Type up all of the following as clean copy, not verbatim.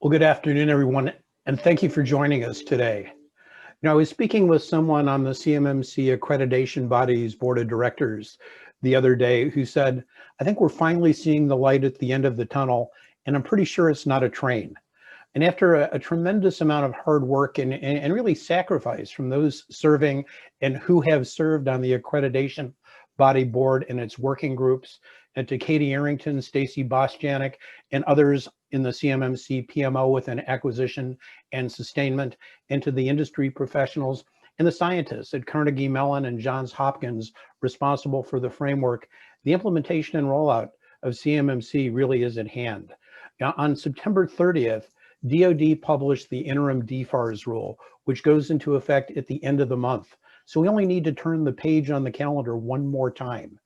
Well, good afternoon, everyone, and thank you for joining us today. I was speaking with someone on the CMMC accreditation body's board of directors the other day who said, I think we're finally seeing the light at the end of the tunnel, and I'm pretty sure it's not a train. And after a tremendous amount of hard work and really sacrifice from those serving and who have served on the accreditation body board and its working groups, and to Katie Arrington, Stacy Bosjanek, and others in the CMMC PMO within acquisition and sustainment, and to the industry professionals and the scientists at Carnegie Mellon and Johns Hopkins responsible for the framework, the implementation and rollout of CMMC really is at hand. Now, on September 30th, DoD published the interim DFARS rule, which goes into effect at the end of the month. So we only need to turn the page on the calendar one more time.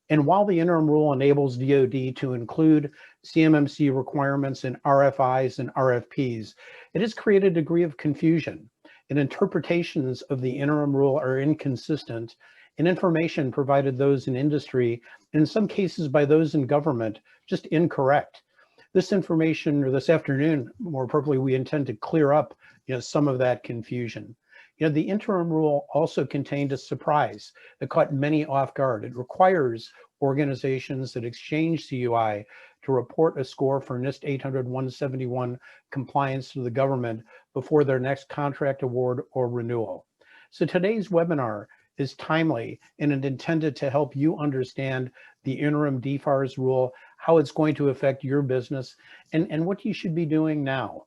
And while the interim rule enables DoD to include CMMC requirements in RFIs and RFPs, it has created a degree of confusion, and interpretations of the interim rule are inconsistent, and information provided those in industry, and in some cases by those in government, just incorrect. This information, or this afternoon, more appropriately, we intend to clear up some of that confusion. The interim rule also contained a surprise that caught many off guard. It requires organizations that exchange CUI to report a score for NIST 800-171 compliance to the government before their next contract award or renewal. So today's webinar is timely and it intended to help you understand the interim DFARS rule, how it's going to affect your business, and what you should be doing now.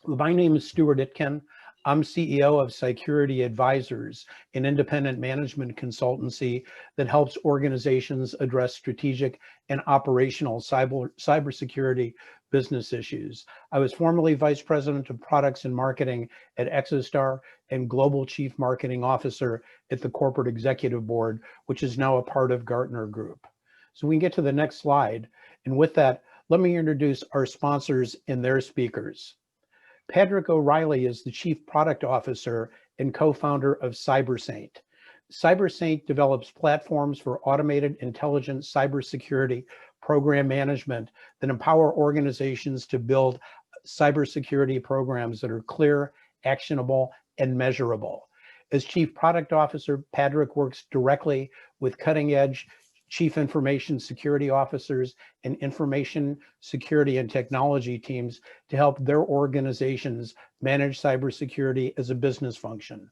My name is Stuart Itkin. I'm CEO of Security Advisors, an independent management consultancy that helps organizations address strategic and operational cybersecurity business issues. I was formerly Vice President of Products and Marketing at Exostar and Global Chief Marketing Officer at the Corporate Executive Board, which is now a part of Gartner Group. So we can get to the next slide. And with that, let me introduce our sponsors and their speakers. Patrick O'Reilly is the Chief Product Officer and co-founder of CyberSaint. CyberSaint develops platforms for automated intelligent cybersecurity program management that empower organizations to build cybersecurity programs that are clear, actionable, and measurable. As Chief Product Officer, Patrick works directly with cutting-edge Chief Information Security Officers and information security and technology teams to help their organizations manage cybersecurity as a business function.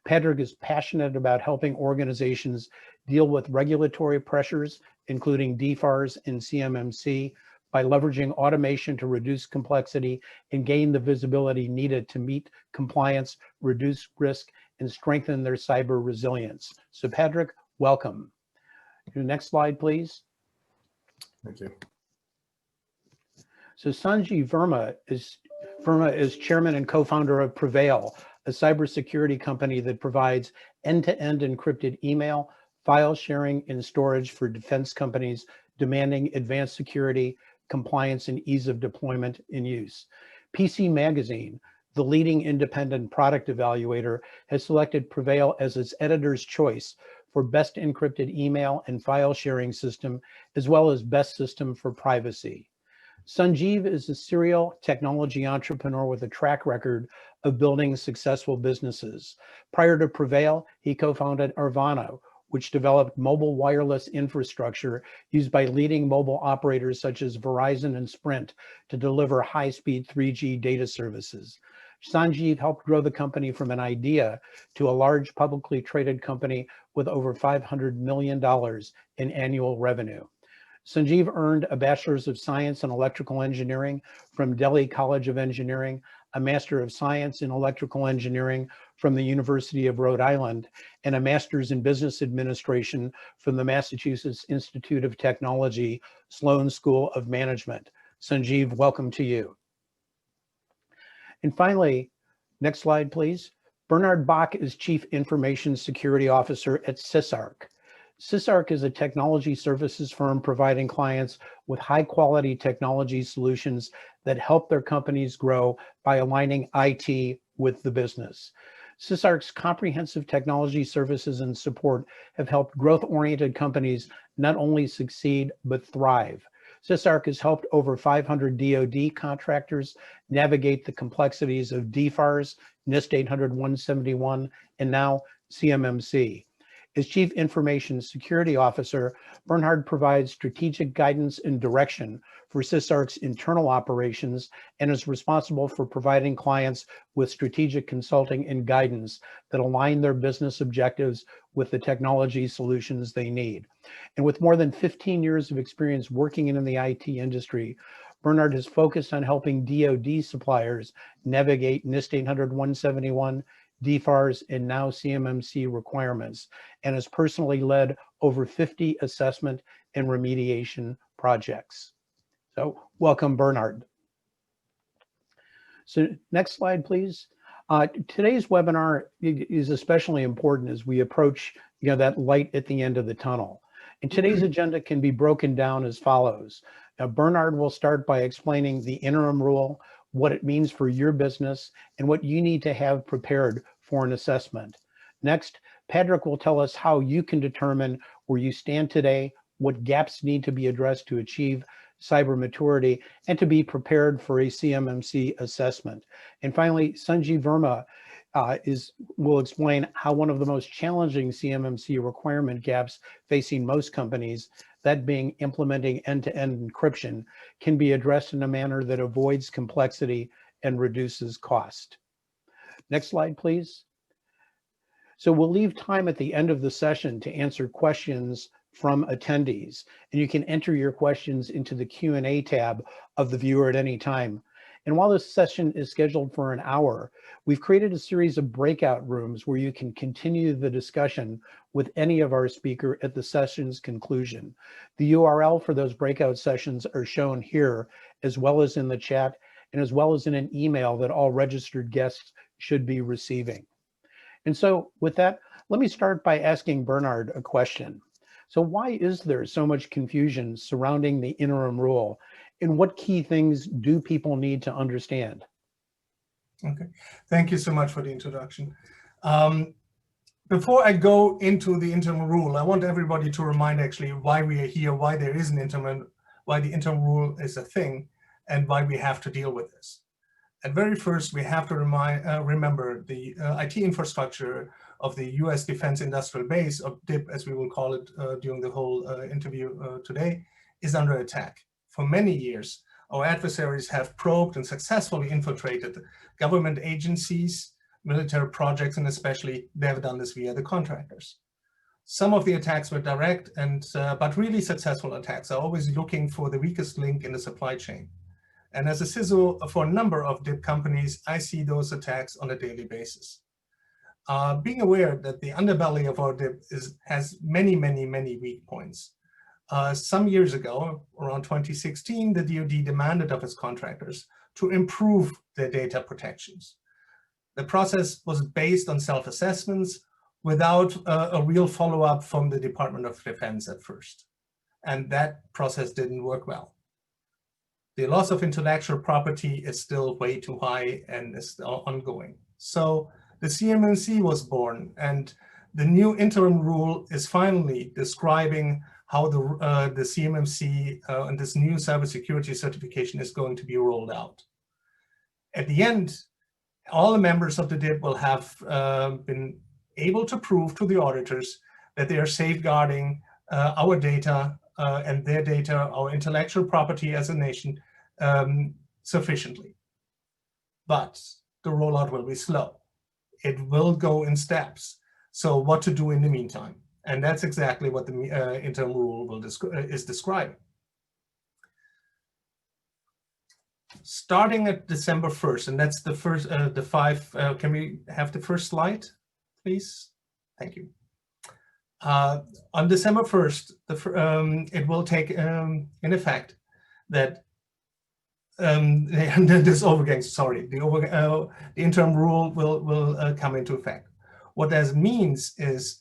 Patrick is passionate about helping organizations deal with regulatory pressures, including DFARS and CMMC, by leveraging automation to reduce complexity and gain the visibility needed to meet compliance, reduce risk, and strengthen their cyber resilience. So Patrick, welcome. Next slide, please. Thank you. So Sanjeev Verma is chairman and co-founder of Prevail, a cybersecurity company that provides end-to-end encrypted email, file sharing, and storage for defense companies demanding advanced security, compliance, and ease of deployment and use. PC Magazine, the leading independent product evaluator, has selected Prevail as its editor's choice for best encrypted email and file sharing system, as well as best system for privacy. Sanjeev is a serial technology entrepreneur with a track record of building successful businesses. Prior to Prevail, he co-founded Arvano, which developed mobile wireless infrastructure used by leading mobile operators such as Verizon and Sprint to deliver high-speed 3G data services. Sanjeev helped grow the company from an idea to a large publicly traded company with over $500 million in annual revenue. Sanjeev earned a Bachelor's of Science in Electrical Engineering from Delhi College of Engineering, a Master of Science in Electrical Engineering from the University of Rhode Island, and a Master's in Business Administration from the Massachusetts Institute of Technology, Sloan School of Management. Sanjeev, welcome to you. And finally, next slide, please. Bernard Bach is Chief Information Security Officer at CISARC. CISARC is a technology services firm providing clients with high-quality technology solutions that help their companies grow by aligning IT with the business. CISARC's comprehensive technology services and support have helped growth-oriented companies not only succeed, but thrive. CISARC has helped over 500 DoD contractors navigate the complexities of DFARS, NIST 800-171, and now CMMC. As Chief Information Security Officer, Bernhard provides strategic guidance and direction for CISARC's internal operations and is responsible for providing clients with strategic consulting and guidance that align their business objectives with the technology solutions they need. And with more than 15 years of experience working in the IT industry, Bernhard has focused on helping DoD suppliers navigate NIST 800-171, DFARS, and now CMMC requirements, and has personally led over 50 assessment and remediation projects. So welcome, Bernhard. So next slide, please. Today's webinar is especially important as we approach that light at the end of the tunnel. And today's agenda can be broken down as follows. Now, Bernhard will start by explaining the interim rule, what it means for your business, and what you need to have prepared for an assessment. Next, Patrick will tell us how you can determine where you stand today, what gaps need to be addressed to achieve cyber maturity, and to be prepared for a CMMC assessment. And finally, Sanjeev Verma will explain how one of the most challenging CMMC requirement gaps facing most companies, that being implementing end-to-end encryption, can be addressed in a manner that avoids complexity and reduces cost. Next slide, please. So we'll leave time at the end of the session to answer questions from attendees, and you can enter your questions into the Q&A tab of the viewer at any time. And while this session is scheduled for an hour, we've created a series of breakout rooms where you can continue the discussion with any of our speaker at the session's conclusion. The URL for those breakout sessions are shown here, as well as in the chat, and as well as in an email that all registered guests should be receiving. And so with that, let me start by asking Bernhard a question. So why is there so much confusion surrounding the interim rule, and what key things do people need to understand? Okay, thank you so much for the introduction. Before I go into the interim rule, I want everybody to remind actually why we are here, why there is an interim, why the interim rule is a thing, and why we have to deal with this. At very first, we have to remember the IT infrastructure of the US Defense Industrial Base, or DIB as we will call it during the whole interview today, is under attack. For many years, our adversaries have probed and successfully infiltrated government agencies, military projects, and especially they have done this via the contractors. Some of the attacks were direct but really successful attacks are always looking for the weakest link in the supply chain. And as a CISO for a number of DIB companies, I see those attacks on a daily basis. Being aware that the underbelly of our DIB has many, many, many weak points. Some years ago, around 2016, the DoD demanded of its contractors to improve their data protections. The process was based on self-assessments without a real follow-up from the Department of Defense at first. And that process didn't work well. The loss of intellectual property is still way too high and is still ongoing. So the CMMC was born, and the new interim rule is finally describing how the CMMC and this new cybersecurity certification is going to be rolled out. At the end, all the members of the DIB will have been able to prove to the auditors that they are safeguarding our data and their data, our intellectual property as a nation, sufficiently. But the rollout will be slow. It will go in steps. So what to do in the meantime? And that's exactly what the interim rule is describing. Starting at December 1st, and that's the first, can we have the first slide, please? Thank you. On December 1st, it will take in effect that the interim rule will come into effect. What that means is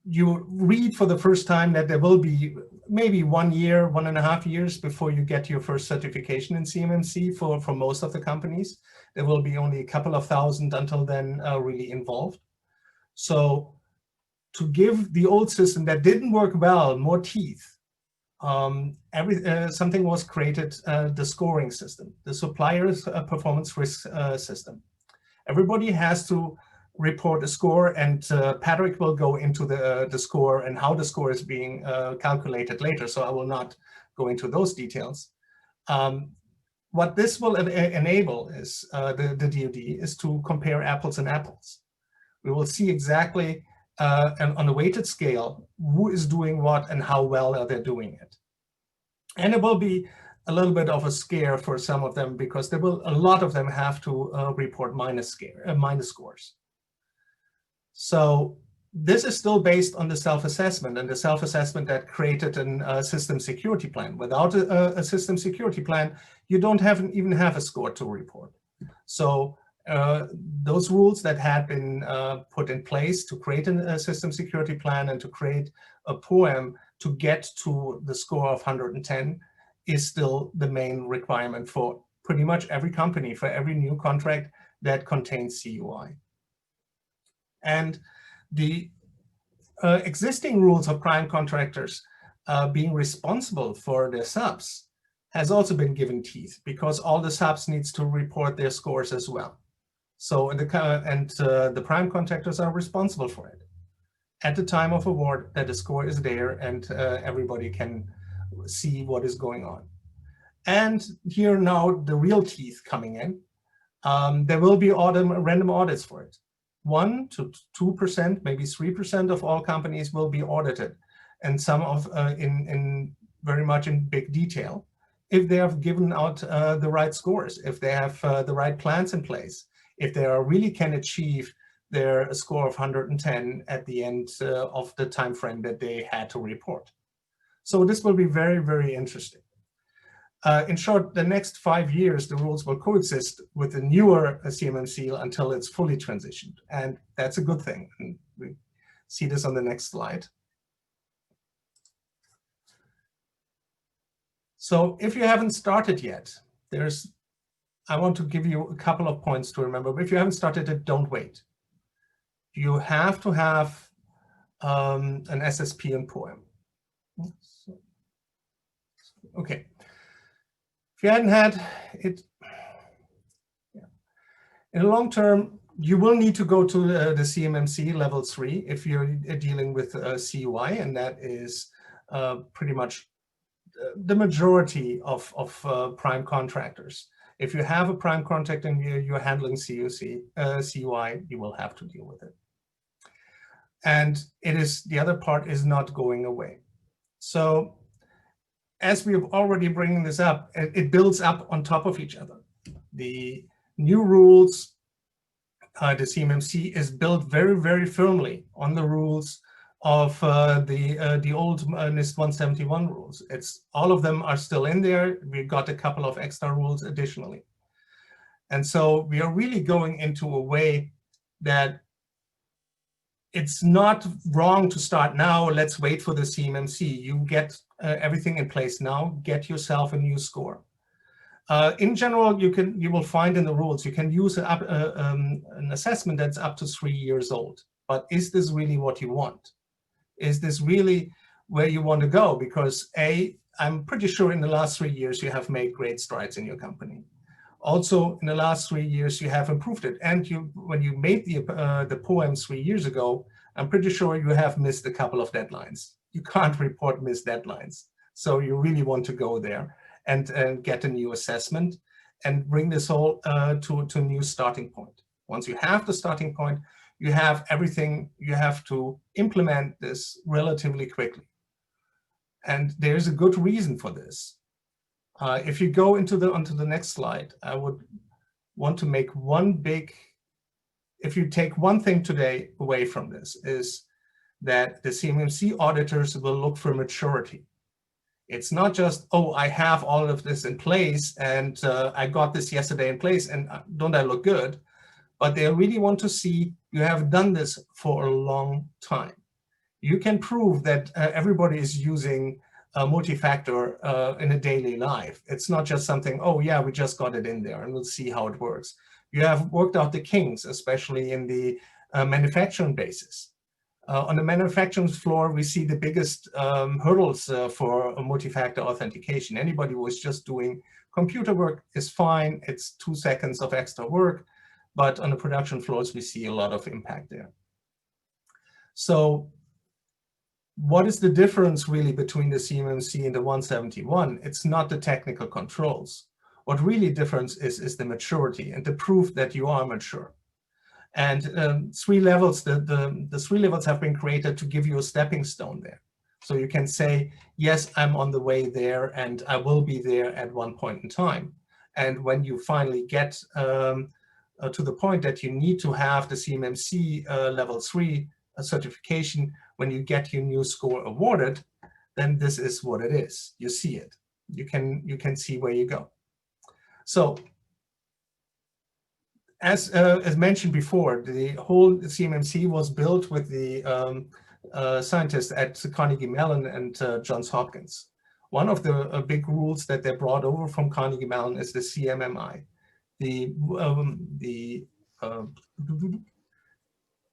you read for the first time that there will be maybe 1 year, 1.5 years before you get your first certification in CMMC for most of the companies. There will be only a couple of thousand until then really involved. So to give the old system that didn't work well more teeth, something was created, the scoring system, the supplier's performance risk system. Everybody has to report a score, and Patrick will go into the score and how the score is being calculated later, so I will not go into those details. What this will enable is the DoD is to compare apples and apples. We will see exactly on a weighted scale who is doing what and how well are they doing it. And it will be a little bit of a scare for some of them, because a lot of them have to report minus scores. So this is still based on the self-assessment, and the self-assessment that created a system security plan. Without a system security plan, you don't even have a score to report. So those rules that had been put in place to create a system security plan and to create a POEM to get to the score of 110 is still the main requirement for pretty much every company, for every new contract that contains CUI. And the existing rules of prime contractors being responsible for their subs has also been given teeth, because all the subs needs to report their scores as well. So the prime contractors are responsible for it at the time of award, that the score is there and everybody can see what is going on. And here now the real teeth coming in. There will be random audits for it. 1 to 2%, maybe 3% of all companies will be audited, and some of in very much in big detail, if they have given out the right scores, if they have the right plans in place, if they really can achieve their score of 110 at the end of the time frame that they had to report. So this will be very, very interesting. In short, the next 5 years, the rules will coexist with the newer CMMC until it's fully transitioned. And that's a good thing. And we see this on the next slide. So if you haven't started yet, I want to give you a couple of points to remember. But if you haven't started it, don't wait. You have to have an SSP and POEM. Okay. If you hadn't had it, in the long term, you will need to go to the CMMC level 3 if you're dealing with CUI, and that is pretty much the majority of prime contractors. If you have a prime contract and you're handling CUI, you will have to deal with it. And the other part is not going away. So as we're already bringing this up, it builds up on top of each other. The new rules, the CMMC is built very, very firmly on the rules of the old NIST 171 rules. All of them are still in there. We've got a couple of extra rules additionally. And so we are really going into a way that it's not wrong to start now. Let's wait for the CMMC. You get everything in place now. Get yourself a new score. In general, you will find in the rules you can use an assessment that's up to 3 years old. But is this really what you want? Is this really where you want to go? Because I'm pretty sure in the last 3 years you have made great strides in your company. Also, in the last 3 years, you have improved it. And when you made the POEM 3 years ago, I'm pretty sure you have missed a couple of deadlines. You can't report missed deadlines. So you really want to go there and get a new assessment and bring this all to a new starting point. Once you have the starting point, you have everything. You have to implement this relatively quickly. And there's a good reason for this. If you go onto the next slide, I would want to make if you take one thing today away from this, is that the CMMC auditors will look for maturity. It's not just, oh, I have all of this in place and I got this yesterday in place and don't I look good? But they really want to see you have done this for a long time. You can prove that everybody is using multi-factor in a daily life. It's not just something, oh yeah, we just got it in there and we'll see how it works. You have worked out the kinks, especially in the manufacturing basis. On the manufacturing floor, we see the biggest hurdles for multi-factor authentication. Anybody who is just doing computer work is fine. It's 2 seconds of extra work, but on the production floors, we see a lot of impact there. So what is the difference really between the CMMC and the 171? It's not the technical controls. What really difference is the maturity and the proof that you are mature. And 3 levels, the 3 levels have been created to give you a stepping stone there. So you can say, yes, I'm on the way there and I will be there at one point in time. And when you finally get to the point that you need to have the CMMC level 3 certification, when you get your new score awarded, then this is what it is. You see it. You can see where you go. So as mentioned before, the whole CMMC was built with the scientists at Carnegie Mellon and Johns Hopkins. One of the big rules that they brought over from Carnegie Mellon is the CMMI, the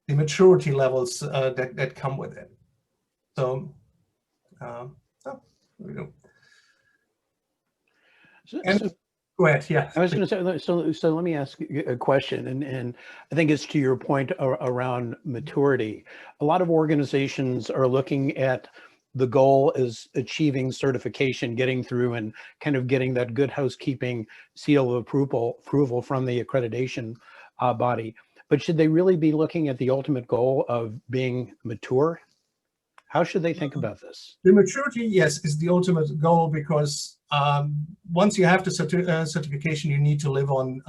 maturity levels that come with it. So, there we go. Go ahead. Yeah. I was going to say, so let me ask you a question, and I think it's to your point around maturity. A lot of organizations are looking at the goal as achieving certification, getting through and kind of getting that good housekeeping seal of approval from the accreditation body. But should they really be looking at the ultimate goal of being mature? How should they think about this? The maturity, yes, is the ultimate goal, because once you have the certification, you need to live on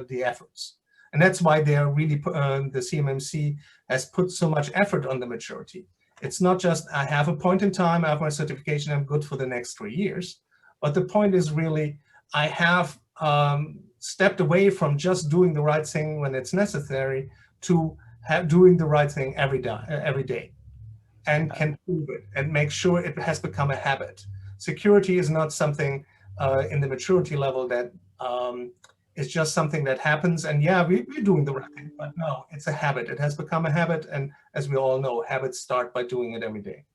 the efforts. And that's why they are really, the CMMC has put so much effort on the maturity. It's not just, I have a point in time, I have my certification, I'm good for the next 3 years. But the point is really, I have stepped away from just doing the right thing when it's necessary to doing the right thing every day. And can prove it and make sure it has become a habit. Security is not something in the maturity level that is just something that happens and yeah, we're doing the right thing, but no, it's a habit. It has become a habit, and as we all know, habits start by doing it every day.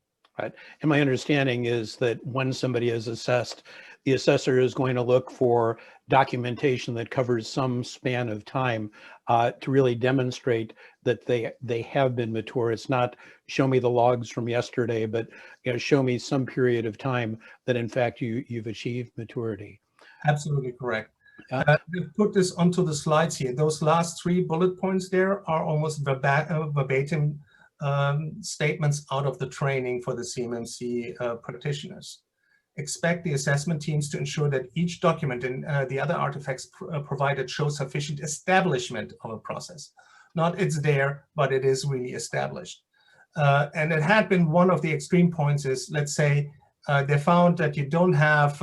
Right. And my understanding is that when somebody is assessed, the assessor is going to look for documentation that covers some span of time to really demonstrate that they have been mature. It's not show me the logs from yesterday, but show me some period of time that in fact you've achieved maturity. Absolutely correct. We've put this onto the slides here. Those last 3 bullet points there are almost verbatim statements out of the training for the CMMC practitioners. Expect the assessment teams to ensure that each document and the other artifacts provided show sufficient establishment of a process. Not it's there, but it is really established. And it had been one of the extreme points is, let's say, they found that you don't have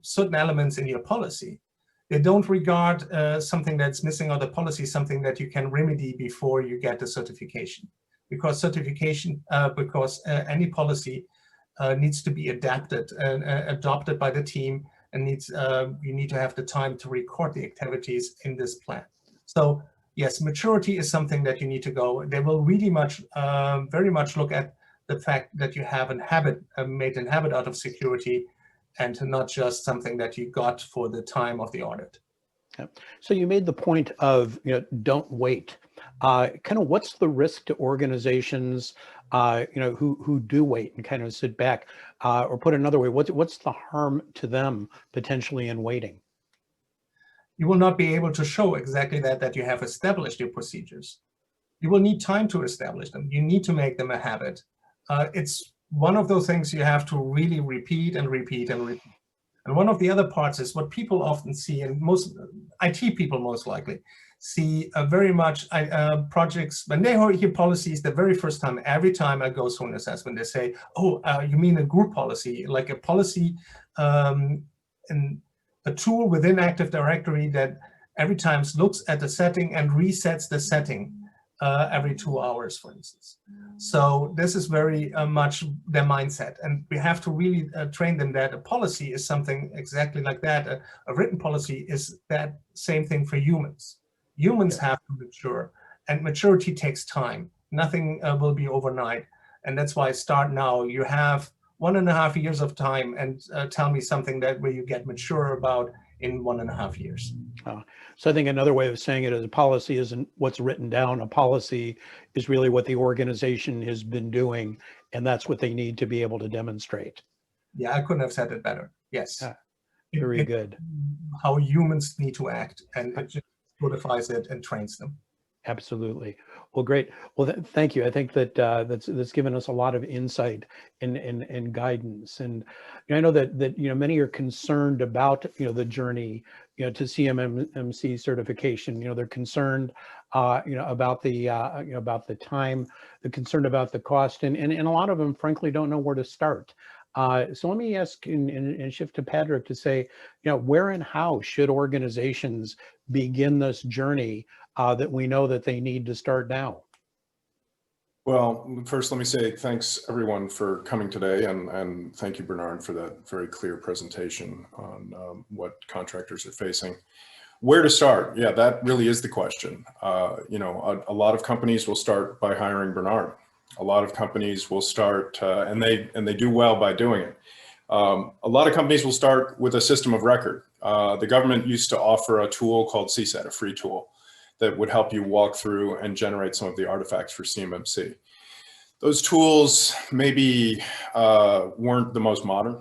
certain elements in your policy. They don't regard something that's missing out of the policy, something that you can remedy before you get the certification. Because any policy needs to be adapted and adopted by the team, and you need to have the time to record the activities in this plan. So yes, maturity is something that you need to go. They will really very much look at the fact that you have made a habit out of security, and not just something that you got for the time of the audit. Yeah. So you made the point of don't wait. Kind of what's the risk to organizations who do wait and kind of sit back, or put another way, what's the harm to them potentially in waiting? You will not be able to show exactly that you have established your procedures. You will need time to establish them. You need to make them a habit. It's one of those things you have to really repeat and repeat and repeat. And one of the other parts is what people often see, and most IT people most likely see very much projects, when they hear policies the very first time, every time I go through an assessment, they say, oh, you mean a group policy, like a policy and a tool within Active Directory that every time looks at the setting and resets the setting every 2 hours, for instance. So this is very much their mindset, and we have to really train them that a policy is something exactly like that. A written policy is that same thing for humans. Humans have to mature, and maturity takes time. Nothing will be overnight. And that's why start now. You have 1.5 years of time, and tell me something that where you get mature about in 1.5 years. So I think another way of saying it is a policy isn't what's written down. A policy is really what the organization has been doing, and that's what they need to be able to demonstrate. Yeah, I couldn't have said it better. Yes. Very good. How humans need to act, and it just codifies it and trains them. Absolutely. Well, great. Well, thank you. I think that that's given us a lot of insight and guidance. And I know that many are concerned about the journey to CMMC certification. They're concerned about the about the time. They're concerned about the cost, and a lot of them, frankly, don't know where to start. So let me ask and shift to Patrick to say, where and how should organizations begin this journey that we know that they need to start now? Well, first, let me say thanks everyone for coming today, and thank you, Bernard, for that very clear presentation on what contractors are facing. Where to start? Yeah, that really is the question. A lot of companies will start by hiring Bernard. A lot of companies will start, and they do well by doing it. A lot of companies will start with a system of record. The government used to offer a tool called CSAT, a free tool that would help you walk through and generate some of the artifacts for CMMC. Those tools maybe weren't the most modern,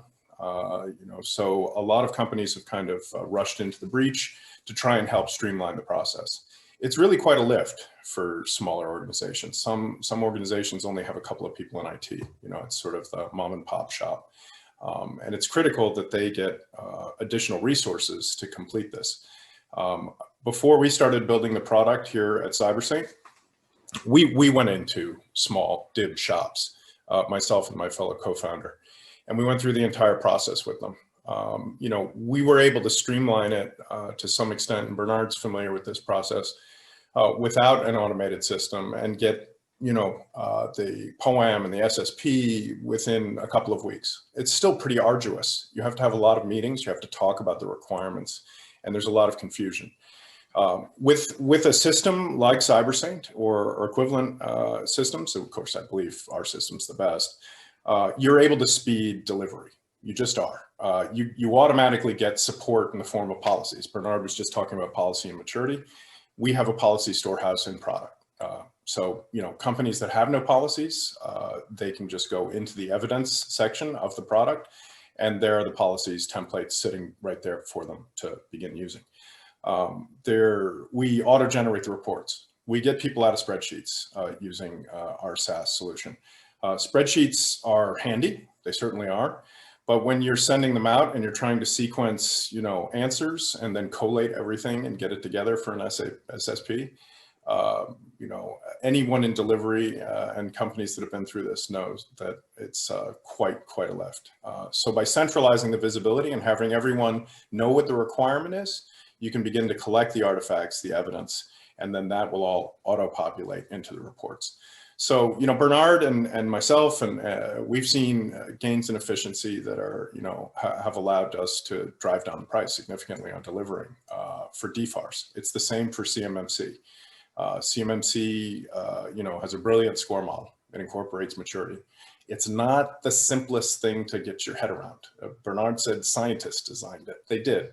so a lot of companies have kind of rushed into the breach to try and help streamline the process. It's really quite a lift for smaller organizations. Some organizations only have a couple of people in IT. It's sort of the mom and pop shop. And it's critical that they get additional resources to complete this. Before we started building the product here at CyberSaint, we went into small DIB shops, myself and my fellow co-founder, and we went through the entire process with them. We were able to streamline it to some extent, and Bernard's familiar with this process, without an automated system, and get the POAM and the SSP within a couple of weeks. It's still pretty arduous. You have to have a lot of meetings, you have to talk about the requirements, and there's a lot of confusion. With a system like CyberSaint or equivalent systems, of course, I believe our system's the best, you're able to speed delivery. You just are. You automatically get support in the form of policies. Bernard was just talking about policy and maturity. We have a policy storehouse in product. So, companies that have no policies, they can just go into the evidence section of the product, and there are the policies templates sitting right there for them to begin using. We auto-generate the reports. We get people out of spreadsheets using our SaaS solution. Spreadsheets are handy, they certainly are, but when you're sending them out and you're trying to sequence, answers and then collate everything and get it together for an SSP, anyone in delivery and companies that have been through this knows that it's quite a lift. So by centralizing the visibility and having everyone know what the requirement is, you can begin to collect the artifacts, the evidence, and then that will all auto-populate into the reports. So, Bernard and myself, and we've seen gains in efficiency that are, have allowed us to drive down the price significantly on delivering for DFARS. It's the same for CMMC. CMMC, has a brilliant score model. It incorporates maturity. It's not the simplest thing to get your head around. Bernard said scientists designed it. They did,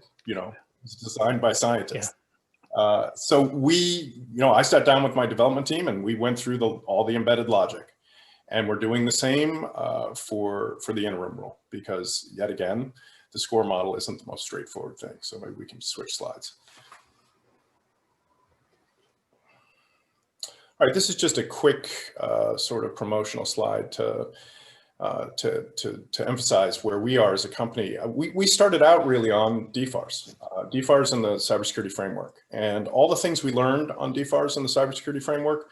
it's designed by scientists. Yeah. So I sat down with my development team and we went through all the embedded logic, and we're doing the same for the interim rule, because yet again, the score model isn't the most straightforward thing. So maybe we can switch slides. All right, this is just a quick sort of promotional slide to emphasize where we are as a company. We started out really on DFARS, DFARS and the cybersecurity framework, and all the things we learned on DFARS and the cybersecurity framework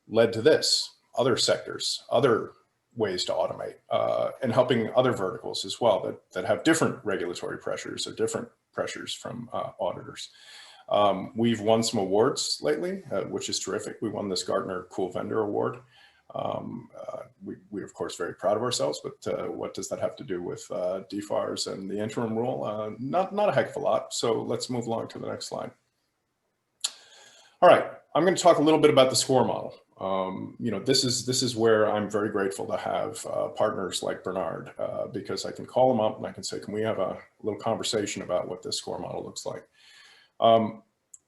led to this, other sectors, other ways to automate, and helping other verticals as well that have different regulatory pressures or different pressures from auditors. We've won some awards lately, which is terrific. We won this Gartner Cool Vendor Award. We're of course very proud of ourselves, but what does that have to do with DFARS and the interim rule? Not a heck of a lot. So let's move along to the next slide. All right, I'm going to talk a little bit about the score model. You know, this is where I'm very grateful to have partners like Bernard, because I can call him up and I can say, can we have a little conversation about what this score model looks like?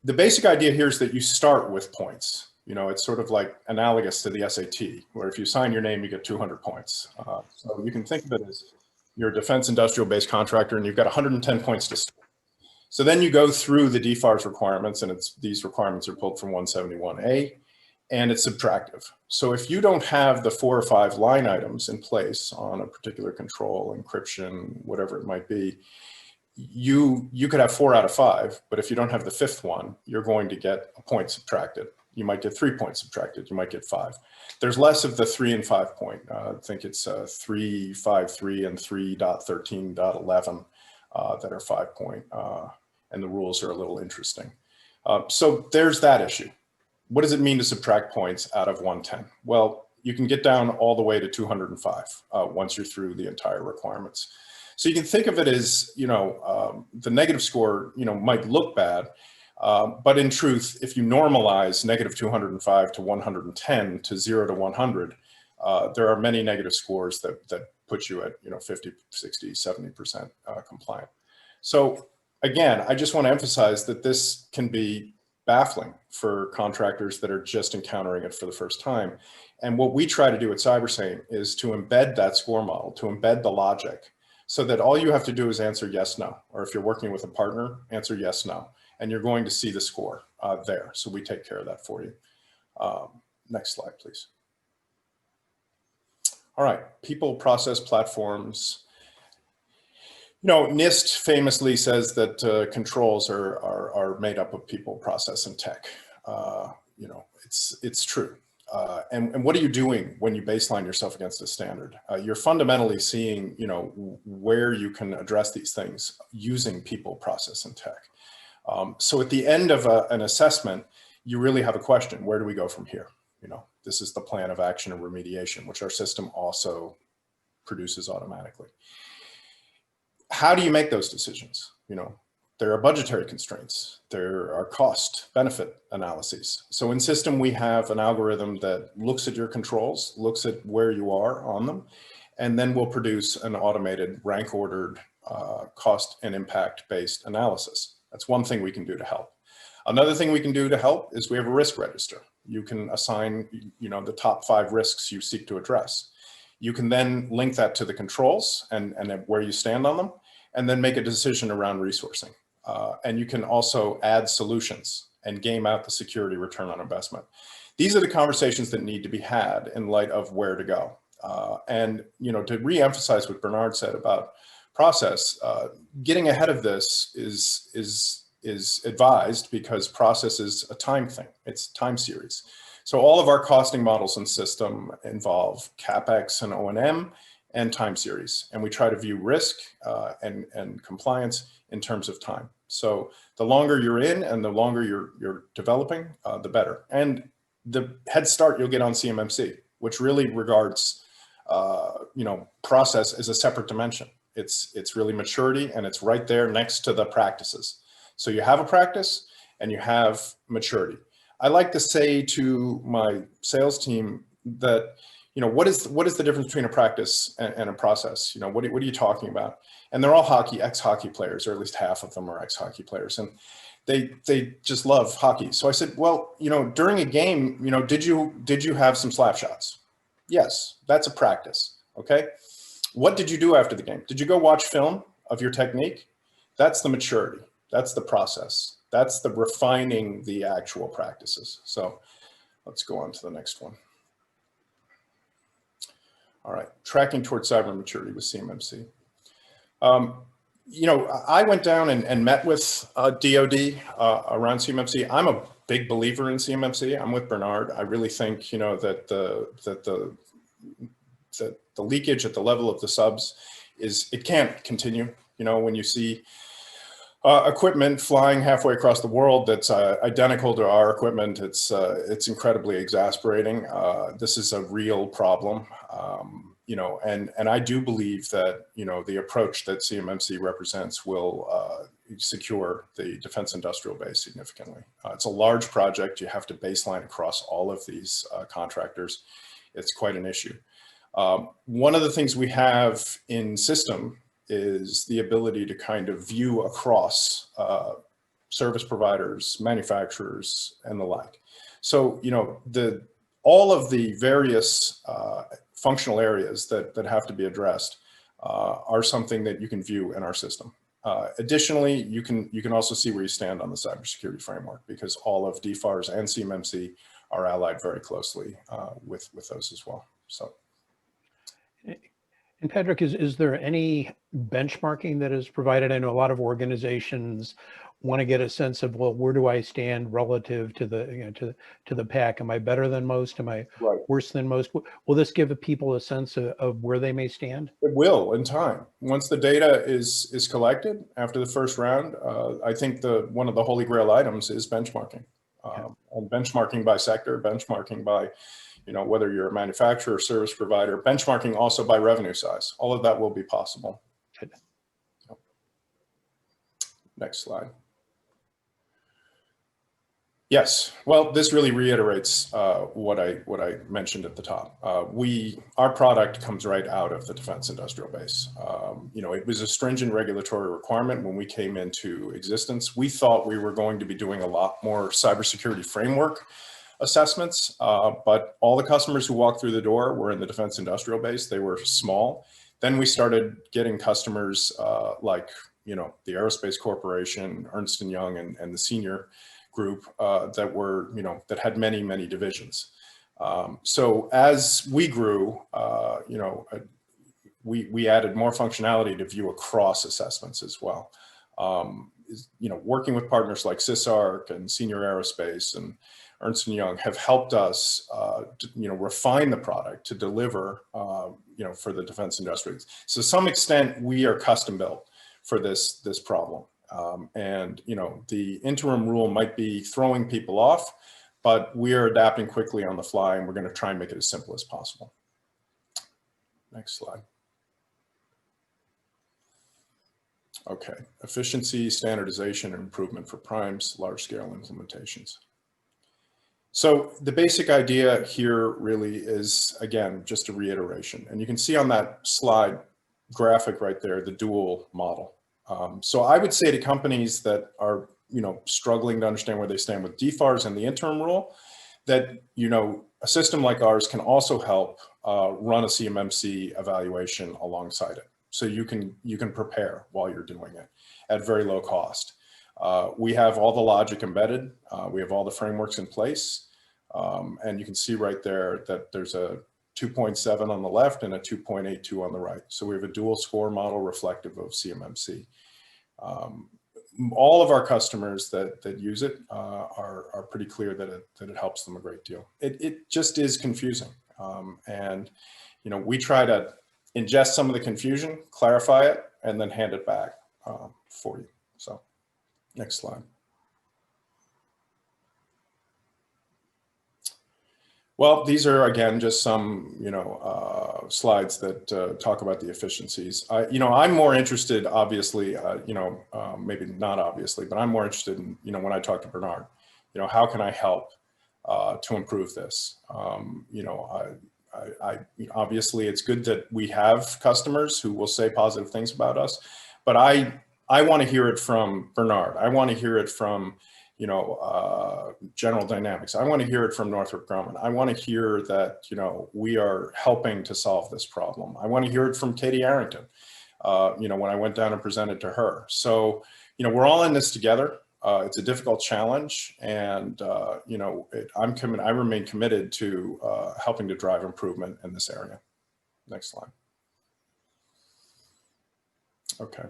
The basic idea here is that you start with points. You know, it's sort of like analogous to the SAT, where if you sign your name, you get 200 points. So you can think of it as you're a defense industrial based contractor and you've got 110 points to start. So then you go through the DFARS requirements, and these requirements are pulled from 171A, and it's subtractive. So if you don't have the 4 or 5 line items in place on a particular control, encryption, whatever it might be, you could have 4 out of 5, but if you don't have the 5th one, you're going to get a point subtracted. You might get 3 points subtracted. You might get 5. There's less of the 3 and 5 point. I think it's 3.53 and 3.13.11 that are 5 point, and the rules are a little interesting. So there's that issue. What does it mean to subtract points out of 110? Well, you can get down all the way to 205 once you're through the entire requirements. So you can think of it as, you know, the negative score, you know, might look bad, but in truth, if you normalize negative 205 to 110 to 0 to 100, there are many negative scores that put you at, you know, 50, 60, 70% compliant. So again, I just want to emphasize that this can be baffling for contractors that are just encountering it for the first time. And what we try to do at CyberSane is to embed that score model, to embed the logic, so that all you have to do is answer yes, no. Or if you're working with a partner, answer yes, no. And you're going to see the score there. So we take care of that for you. Next slide, please. All right, people, process, platforms. You know, NIST famously says that controls are made up of people, process, and tech. You know, it's true. And what are you doing when you baseline yourself against a standard? You're fundamentally seeing, you know, where you can address these things using people, process, and tech. So at the end of an assessment, you really have a question: where do we go from here? You know, this is the plan of action and remediation, which our system also produces automatically. How do you make those decisions? You know, there are budgetary constraints. There are cost benefit analyses. So in system, we have an algorithm that looks at your controls, looks at where you are on them, and then we'll produce an automated rank ordered cost and impact based analysis. That's one thing we can do to help. Another thing we can do to help is we have a risk register. You can assign, you know, the top 5 risks you seek to address. You can then link that to the controls and where you stand on them, and then make a decision around resourcing. And you can also add solutions and game out the security return on investment. These are the conversations that need to be had in light of where to go. And, you know, to re-emphasize what Bernard said about process, getting ahead of this is advised, because process is a time thing. It's time series. So all of our costing models and system involve CapEx and O&M and time series. And we try to view risk and compliance in terms of time. So the longer you're in and the longer you're developing, the better. And the head start you'll get on CMMC, which really regards, you know, process as a separate dimension. It's really maturity, and it's right there next to the practices. So you have a practice and you have maturity. I like to say to my sales team that, you know, what is the difference between a practice and a process? You know, what are you talking about? And they're all ex-hockey players, or at least half of them are ex-hockey players. And they just love hockey. So I said, well, you know, during a game, you know, did you have some slap shots? Yes, that's a practice. Okay. What did you do after the game? Did you go watch film of your technique? That's the maturity. That's the process. That's the refining the actual practices. So let's go on to the next one. All right, tracking towards cyber maturity with CMMC. You know, I went down and met with DoD around CMMC. I'm a big believer in CMMC. I'm with Bernard. I really think, you know, that the leakage at the level of the subs it can't continue. You know, when you see equipment flying halfway across the world that's identical to our equipment, it's incredibly exasperating. This is a real problem, you know, and I do believe that, you know, the approach that CMMC represents will secure the defense industrial base significantly. It's a large project. You have to baseline across all of these contractors. It's quite an issue. One of the things we have in system is the ability to kind of view across service providers, manufacturers, and the like. So, you know, all of the various functional areas that have to be addressed are something that you can view in our system. Additionally, you can also see where you stand on the cybersecurity framework, because all of DFARS and CMMC are allied very closely with those as well. So. And Patrick, is there any benchmarking that is provided? I know a lot of organizations want to get a sense of, well, where do I stand relative to the, you know, to the pack? Am I better than most? Am I worse than most? Will this give people a sense of where they may stand? It will in time. Once the data is collected after the first round, I think one of the holy grail items is benchmarking. And benchmarking by sector, benchmarking by, you know, whether you're a manufacturer or service provider, benchmarking also by revenue size. All of that will be possible. Good. Next slide. Yes, well, this really reiterates what I mentioned at the top. Our product comes right out of the defense industrial base. You know, it was a stringent regulatory requirement when we came into existence. We thought we were going to be doing a lot more cybersecurity framework assessments, but all the customers who walked through the door were in the defense industrial base. They were small. Then we started getting customers like, you know, the Aerospace Corporation, Ernst & Young, and the senior group that were, you know, that had many, many divisions. So as we grew, you know, we added more functionality to view across assessments as well. You know, working with partners like CISARC and Senior Aerospace and Ernst & Young have helped us, you know, refine the product to deliver, you know, for the defense industries. So to some extent, we are custom built for this problem. And, you know, the interim rule might be throwing people off, but we are adapting quickly on the fly, and we're going to try and make it as simple as possible. Next slide. Okay, efficiency, standardization, and improvement for primes, large-scale implementations. So the basic idea here really is, again, just a reiteration. And you can see on that slide graphic right there, the dual model. So I would say to companies that are, you know, struggling to understand where they stand with DFARS and the interim rule, that, you know, a system like ours can also help run a CMMC evaluation alongside it. So you can prepare while you're doing it at very low cost. We have all the logic embedded. We have all the frameworks in place. And you can see right there that there's a 2.7 on the left and a 2.82 on the right. So we have a dual score model reflective of CMMC. All of our customers that use it are pretty clear that it helps them a great deal. It just is confusing. And, you know, we try to ingest some of the confusion, clarify it, and then hand it back for you. So next slide. Well, these are, again, just some, you know, slides that talk about the efficiencies. You know, I'm more interested, obviously, you know, maybe not obviously, but I'm more interested in, you know, when I talk to Bernard, you know, how can I help to improve this? You know, obviously it's good that we have customers who will say positive things about us, but I want to hear it from Bernard. I want to hear it from, you know, General Dynamics. I want to hear it from Northrop Grumman. I want to hear that, you know, we are helping to solve this problem. I want to hear it from Katie Arrington, you know, when I went down and presented to her. So, you know, we're all in this together. It's a difficult challenge, and, you know, I remain committed to helping to drive improvement in this area. Next slide. Okay.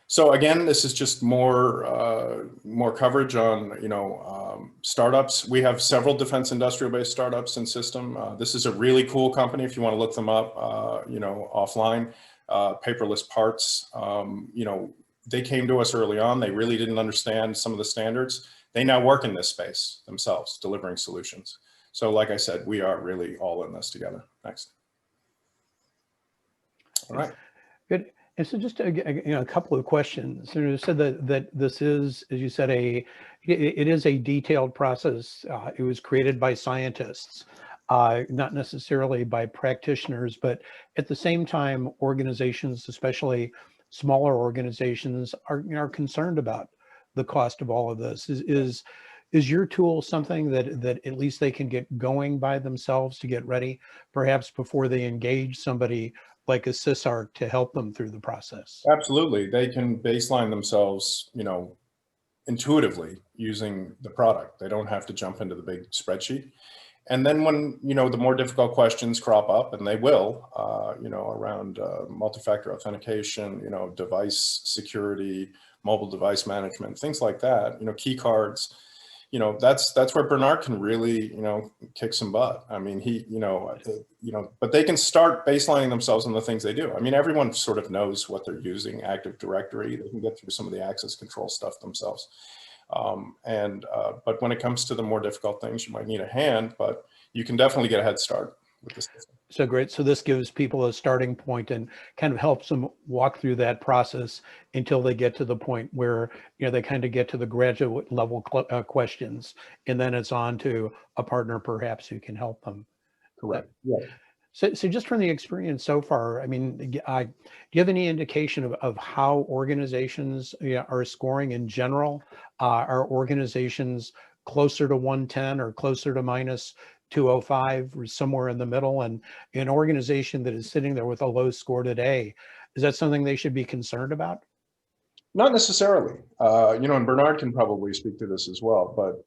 So again, this is just more coverage on, you know, startups. We have several defense industrial based startups in system. This is a really cool company if you want to look them up, you know, offline. Paperless Parts. You know, they came to us early on. They really didn't understand some of the standards. They now work in this space themselves, delivering solutions. So like I said, we are really all in this together. Next. All right. Good. And so just a couple of questions. You said that this is, as you said, it is a detailed process. It was created by scientists, not necessarily by practitioners, but at the same time, organizations, especially smaller organizations, are concerned about the cost of all of this. Is your tool something that at least they can get going by themselves to get ready, perhaps before they engage somebody like a CISARC to help them through the process? Absolutely. They can baseline themselves, intuitively using the product. They don't have to jump into the big spreadsheet. And then when, the more difficult questions crop up, and they will, around multi-factor authentication, device security, mobile device management, things like that, key cards, that's where Bernard can really, kick some butt. I mean, but they can start baselining themselves on the things they do. I mean, everyone sort of knows what they're using, Active Directory. They can get through some of the access control stuff themselves. But when it comes to the more difficult things, you might need a hand, but you can definitely get a head start with this system. So great. So this gives people a starting point and kind of helps them walk through that process until they get to the point where, they kind of get to the graduate level questions, and then it's on to a partner perhaps who can help them. Correct. Yeah. So just from the experience so far, I mean, do you have any indication of how organizations are scoring in general? Are organizations closer to 110 or closer to minus 205 or somewhere in the middle? And an organization that is sitting there with a low score today, is that something they should be concerned about? Not necessarily, and Bernard can probably speak to this as well, but,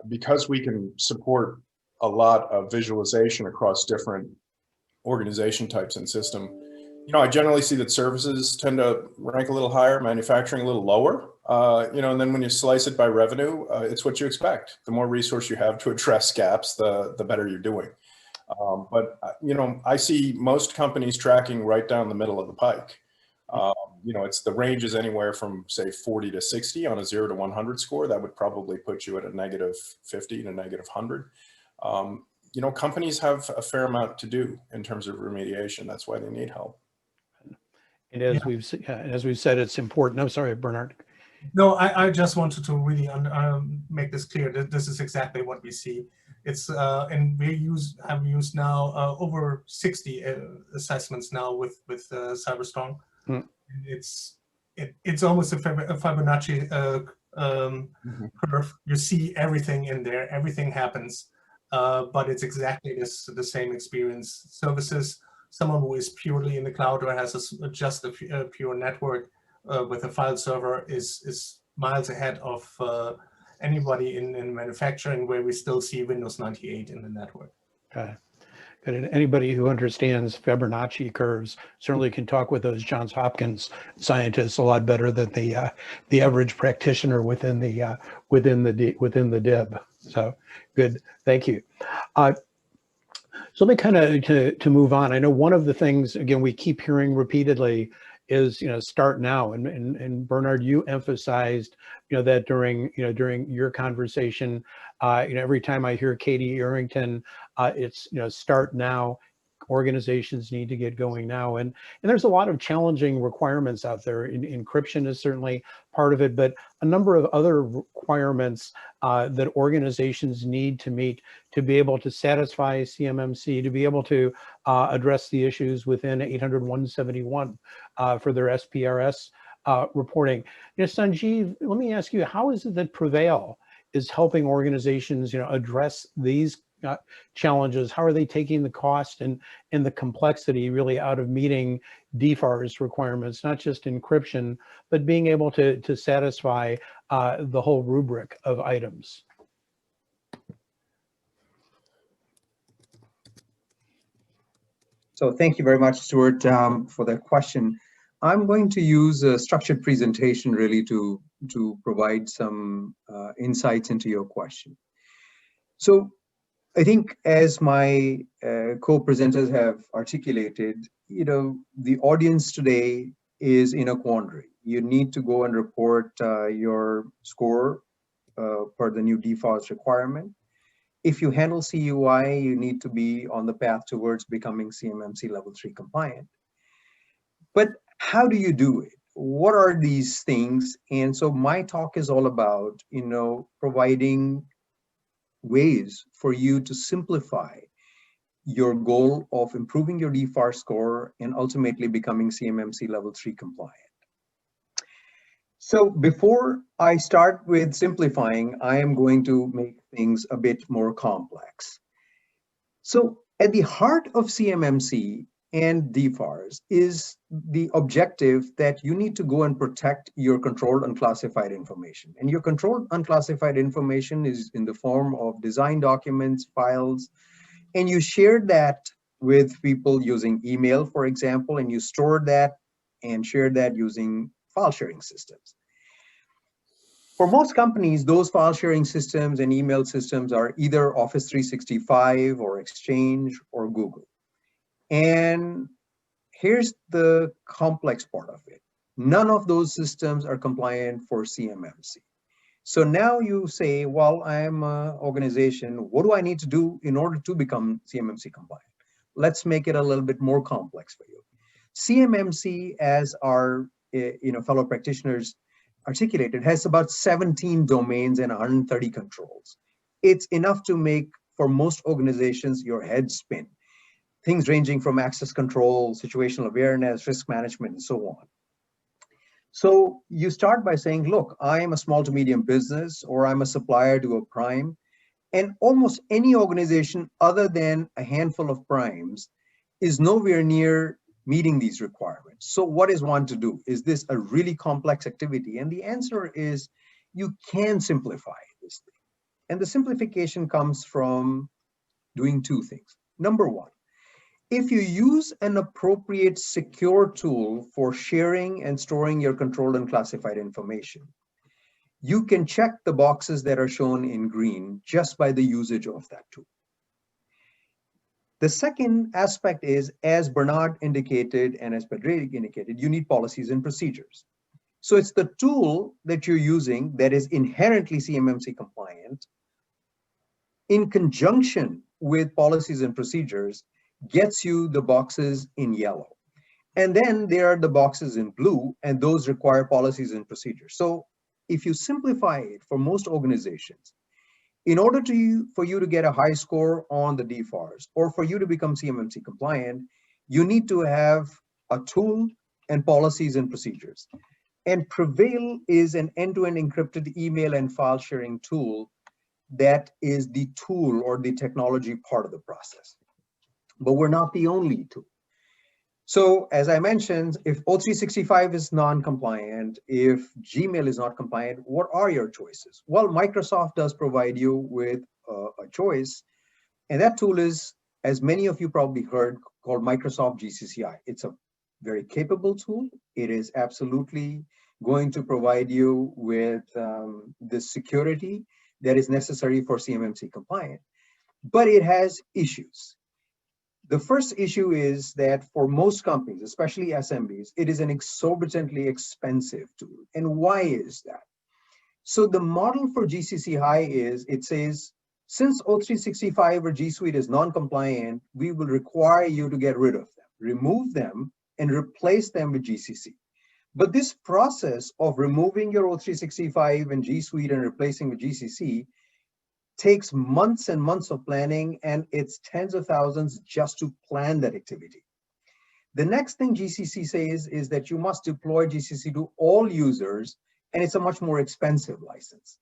because we can support a lot of visualization across different organization types and system, I generally see that services tend to rank a little higher, manufacturing a little lower, and then when you slice it by revenue, it's what you expect. The more resource you have to address gaps, the better you're doing. But I see most companies tracking right down the middle of the pike. It's the range is anywhere from say 40 to 60 on a 0 to 100 score. That would probably put you at a negative 50 to negative 100. Companies have a fair amount to do in terms of remediation. That's why they need help. And as we've said, it's important. I'm sorry, Bernard. No, I just wanted to really make this clear that this is exactly what we see. It's and have used now over 60 assessments now with CyberStrong. It's almost a Fibonacci curve. You see everything in there, everything happens, but it's exactly the same experience. Services, someone who is purely in the cloud or has just a pure network with a file server is miles ahead of anybody in manufacturing, where we still see Windows 98 in the network. Okay. Good. And anybody who understands Fibonacci curves certainly can talk with those Johns Hopkins scientists a lot better than the average practitioner within the DIB. So good. Thank you. So let me kind of to move on. I know one of the things, again, we keep hearing repeatedly is, start now. And Bernard, you emphasized, that during your conversation, every time I hear Katie Arrington, it's, start now. Organizations need to get going now. And there's a lot of challenging requirements out there. Encryption is certainly part of it, but a number of other requirements that organizations need to meet to be able to satisfy CMMC, to be able to address the issues within 800-171 for their SPRS reporting. Sanjeev, let me ask you, how is it that Prevail is helping organizations, address these challenges? How are they taking the cost and the complexity really out of meeting DFARS requirements, not just encryption, but being able to satisfy the whole rubric of items? So thank you very much, Stuart, for that question. I'm going to use a structured presentation really to provide some insights into your question. So I think, as my co-presenters have articulated, the audience today is in a quandary. You need to go and report your score per the new DFARS requirement. If you handle CUI, you need to be on the path towards becoming CMMC level 3 compliant. But How do you do it? What are these things? And so my talk is all about, providing ways for you to simplify your goal of improving your DFAR score and ultimately becoming CMMC level 3 compliant. So before I start with simplifying, I am going to make things a bit more complex. So at the heart of CMMC and DFARS is the objective that you need to go and protect your controlled unclassified information. And your controlled unclassified information is in the form of design documents, files, and you share that with people using email, for example, and you store that and share that using file sharing systems. For most companies, those file sharing systems and email systems are either Office 365 or Exchange or Google. And here's the complex part of it. None of those systems are compliant for CMMC. So now you say, well, I'm an organization. What do I need to do in order to become CMMC compliant? Let's make it a little bit more complex for you. CMMC, as our fellow practitioners articulated, has about 17 domains and 130 controls. It's enough to make, for most organizations, your head spin. Things ranging from access control, situational awareness, risk management, and so on. So you start by saying, look, I am a small to medium business, or I'm a supplier to a prime, and almost any organization other than a handful of primes is nowhere near meeting these requirements. So what is one to do? Is this a really complex activity? And the answer is you can simplify this thing. And the simplification comes from doing two things. Number one, if you use an appropriate secure tool for sharing and storing your controlled and classified information, you can check the boxes that are shown in green just by the usage of that tool. The second aspect is, as Bernard indicated and as Padraig indicated, you need policies and procedures. So it's the tool that you're using that is inherently CMMC compliant in conjunction with policies and procedures gets you the boxes in yellow. And then there are the boxes in blue, and those require policies and procedures. So if you simplify it for most organizations, in order for you to get a high score on the DFARS, or for you to become CMMC compliant, you need to have a tool and policies and procedures. And Prevail is an end-to-end encrypted email and file sharing tool that is the tool or the technology part of the process. But we're not the only tool. So as I mentioned, if O365 is non-compliant, if Gmail is not compliant, what are your choices? Well, Microsoft does provide you with a choice. And that tool is, as many of you probably heard, called Microsoft GCCI. It's a very capable tool. It is absolutely going to provide you with the security that is necessary for CMMC compliant. But it has issues. The first issue is that for most companies, especially SMBs, it is an exorbitantly expensive tool. And why is that? So the model for GCC High is, it says, since O365 or G Suite is non-compliant, we will require you to get rid of them, remove them, and replace them with GCC. But this process of removing your O365 and G Suite and replacing with GCC takes months and months of planning, and it's tens of thousands just to plan that activity. The next thing GCC says is that you must deploy GCC to all users, and it's a much more expensive license.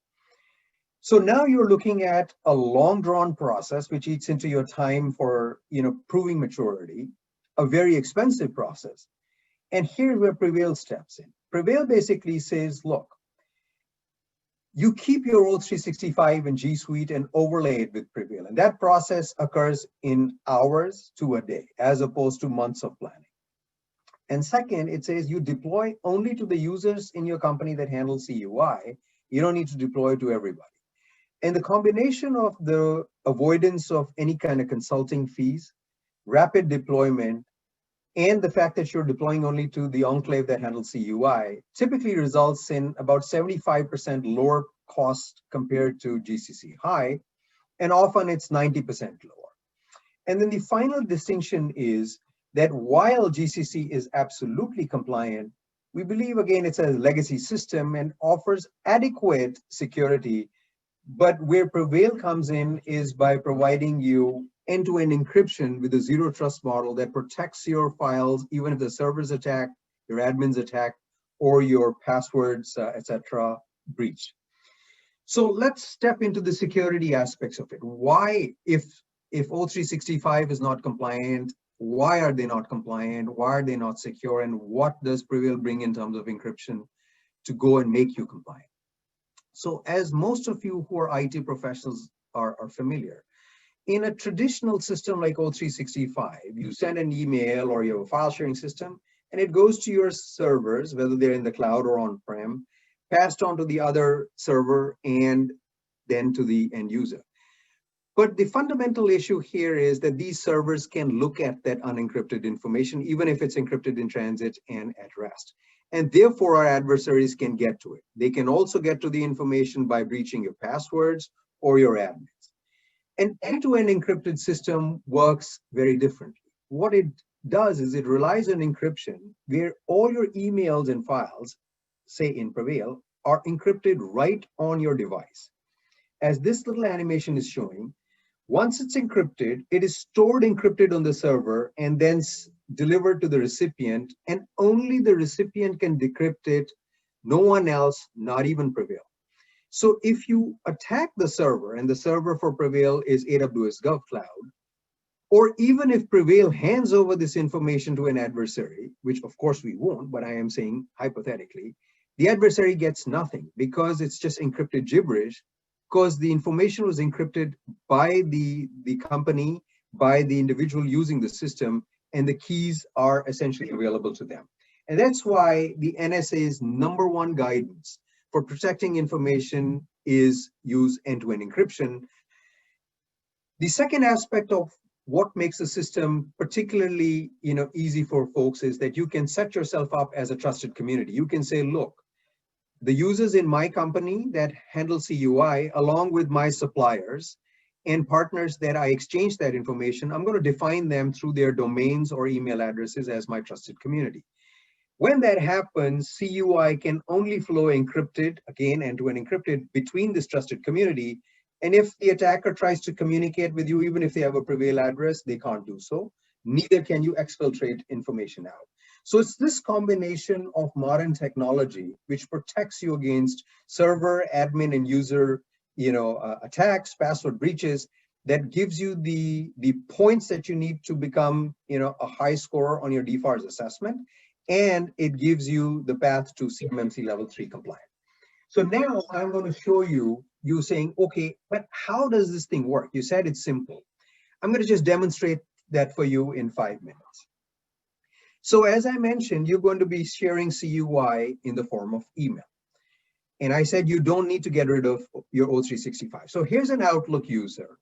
So now you're looking at a long drawn process, which eats into your time for proving maturity, a very expensive process. And here's where Prevail steps in. Prevail basically says, look, you keep your O365 and G Suite and overlay it with Prevail. And that process occurs in hours to a day, as opposed to months of planning. And second, it says you deploy only to the users in your company that handle CUI. You don't need to deploy to everybody. And the combination of the avoidance of any kind of consulting fees, rapid deployment, and the fact that you're deploying only to the enclave that handles CUI typically results in about 75% lower cost compared to GCC High, and often it's 90% lower. And then the final distinction is that while GCC is absolutely compliant, we believe, again, it's a legacy system and offers adequate security. But where Prevail comes in is by providing you end-to-end encryption with a zero trust model that protects your files, even if the server's attacked, your admin's attacked, or your passwords, etc., breached. So let's step into the security aspects of it. Why, if O365 is not compliant, why are they not compliant? Why are they not secure? And what does Prevail bring in terms of encryption to go and make you compliant? So as most of you who are IT professionals are familiar, in a traditional system like O365, you send an email or you have a file sharing system, and it goes to your servers, whether they're in the cloud or on-prem, passed on to the other server, and then to the end user. But the fundamental issue here is that these servers can look at that unencrypted information, even if it's encrypted in transit and at rest. And therefore, our adversaries can get to it. They can also get to the information by breaching your passwords or your admins. An end-to-end encrypted system works very differently. What it does is it relies on encryption where all your emails and files, say in Prevail, are encrypted right on your device. As this little animation is showing, once it's encrypted, it is stored encrypted on the server and then delivered to the recipient, and only the recipient can decrypt it, no one else, not even Prevail. So if you attack the server, and the server for Prevail is AWS GovCloud, or even if Prevail hands over this information to an adversary, which of course we won't, but I am saying hypothetically, the adversary gets nothing because it's just encrypted gibberish, because the information was encrypted by the company, by the individual using the system, and the keys are essentially available to them. And that's why the NSA's #1 guidance for protecting information is use end-to-end encryption. The second aspect of what makes the system particularly easy for folks is that you can set yourself up as a trusted community. You can say, look, the users in my company that handle CUI, along with my suppliers and partners that I exchange that information, I'm going to define them through their domains or email addresses as my trusted community. When that happens, CUI can only flow encrypted, again, end-to-end encrypted between this trusted community. And if the attacker tries to communicate with you, even if they have a Prevail address, they can't do so. Neither can you exfiltrate information out. So it's this combination of modern technology which protects you against server, admin, and user attacks, password breaches, that gives you the points that you need to become a high scorer on your DFARS assessment, and it gives you the path to CMMC level 3 compliant. So now I'm going to show you saying, okay, but how does this thing work? You said it's simple. I'm going to just demonstrate that for you in 5 minutes. So as I mentioned, you're going to be sharing CUI in the form of email. And I said you don't need to get rid of your O365. So here's an Outlook user.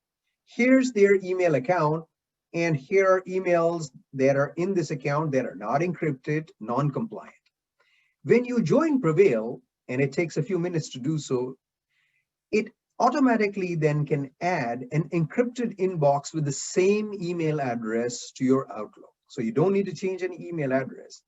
Here's their email account. And here are emails that are in this account that are not encrypted, non-compliant. When you join Prevail, and it takes a few minutes to do so, it automatically then can add an encrypted inbox with the same email address to your Outlook. So you don't need to change any email address.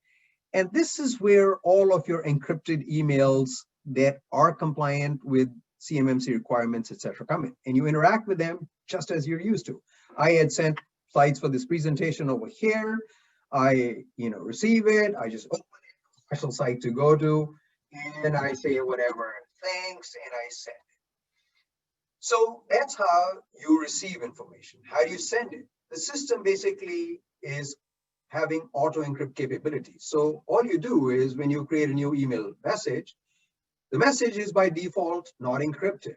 And this is where all of your encrypted emails that are compliant with CMMC requirements, etc., come in. And you interact with them just as you're used to. I had sent slides for this presentation over here. I receive it. I just open it, special site to go to, and I say whatever, thanks, and I send it. So that's how you receive information. How do you send it? The system basically is having auto encrypt capabilities. So all you do is when you create a new email message, the message is by default not encrypted.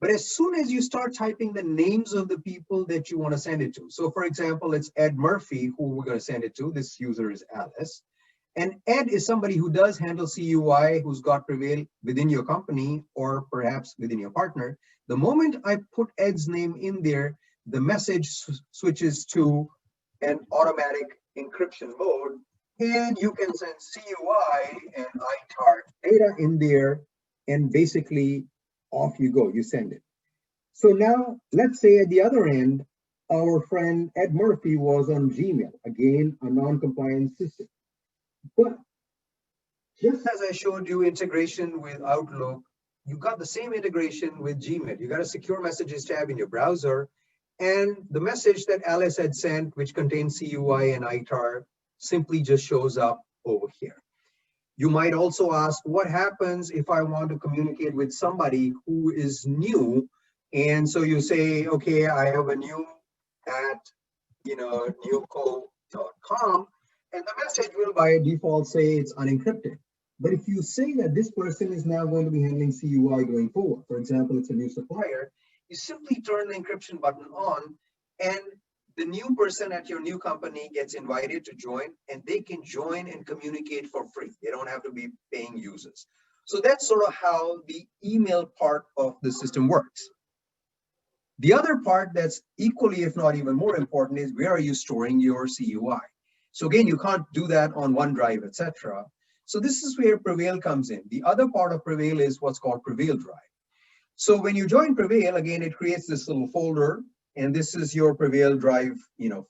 But as soon as you start typing the names of the people that you want to send it to, so for example, it's Ed Murphy who we're going to send it to. This user is Alice. And Ed is somebody who does handle CUI, who's got Prevail within your company or perhaps within your partner. The moment I put Ed's name in there, the message switches to an automatic encryption mode, and you can send CUI and ITAR data in there, and basically off you go, you send it. So now let's say at the other end, our friend Ed Murphy was on Gmail, again, a non-compliant system. But Just as I showed you integration with Outlook, you got the same integration with Gmail. You got a secure messages tab in your browser, and the message that Alice had sent, which contains CUI and ITAR, simply just shows up over here. You might also ask, what happens if I want to communicate with somebody who is new? And so you say, okay, I have a new at, newco.com, and the message will by default say it's unencrypted. But if you say that this person is now going to be handling CUI going forward, for example, it's a new supplier, You simply turn the encryption button on, and the new person at your new company gets invited to join, and they can join and communicate for free. They don't have to be paying users. So that's sort of how the email part of the system works. The other part that's equally, if not even more important, is where are you storing your CUI? So again, you can't do that on OneDrive, etc. So this is where Prevail comes in. The other part of Prevail is what's called Prevail Drive. So when you join Prevail, again, it creates this little folder, and this is your Prevail Drive,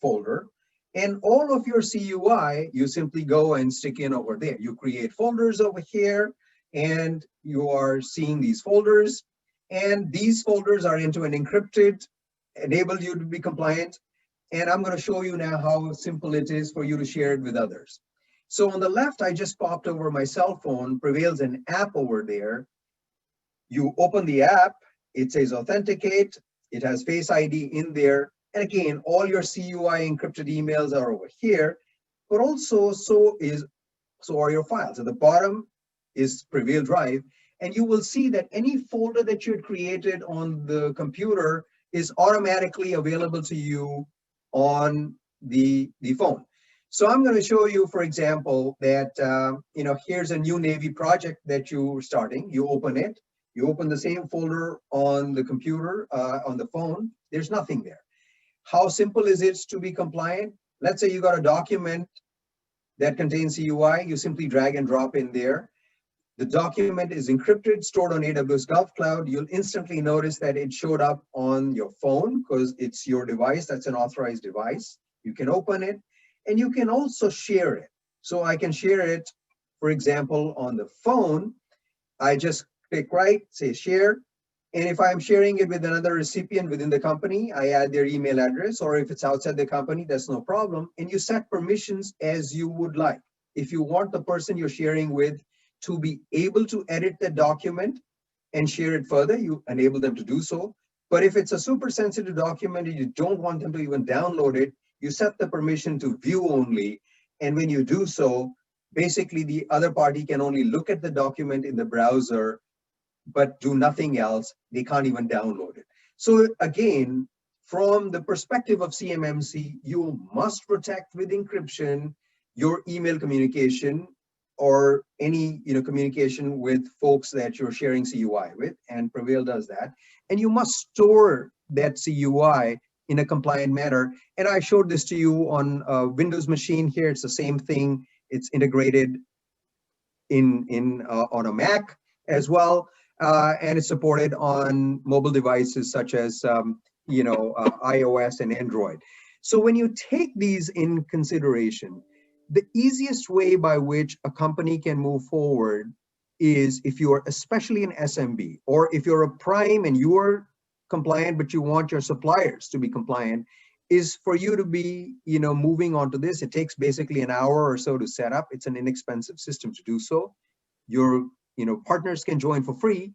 folder. And all of your CUI, you simply go and stick in over there. You create folders over here, and you are seeing these folders. And these folders are into an encrypted, enable you to be compliant. And I'm going to show you now how simple it is for you to share it with others. So on the left, I just popped over my cell phone. Prevail's an app over there. You open the app, it says authenticate, it has Face ID in there. And again, all your CUI encrypted emails are over here, but also so are your files. At the bottom is Prevail Drive, and you will see that any folder that you had created on the computer is automatically available to you on the phone. So I'm going to show you, for example, that, here's a new Navy project that you're starting. You open it. You open the same folder on the computer, on the phone, there's nothing there. How simple is it to be compliant? Let's say you got a document that contains CUI, you simply drag and drop in there. The document is encrypted, stored on AWS GovCloud. You'll instantly notice that it showed up on your phone because it's your device, that's an authorized device. You can open it, and you can also share it. So I can share it, for example, on the phone. I just click right, say share. And if I'm sharing it with another recipient within the company, I add their email address, or if it's outside the company, that's no problem. And you set permissions as you would like. If you want the person you're sharing with to be able to edit the document and share it further, you enable them to do so. But if it's a super sensitive document and you don't want them to even download it, you set the permission to view only. And when you do so, basically the other party can only look at the document in the browser, but do nothing else. They can't even download it. So again, from the perspective of CMMC, you must protect with encryption your email communication or any communication with folks that you're sharing CUI with, and Prevail does that. And you must store that CUI in a compliant manner. And I showed this to you on a Windows machine here. It's the same thing. It's integrated on a Mac as well. And it's supported on mobile devices such as iOS and Android. So when you take these in consideration, the easiest way by which a company can move forward is if you are especially an SMB, or if you're a prime and you're compliant, but you want your suppliers to be compliant, is for you to be moving on to this. It takes basically an hour or so to set up. It's an inexpensive system to do so. Your partners can join for free,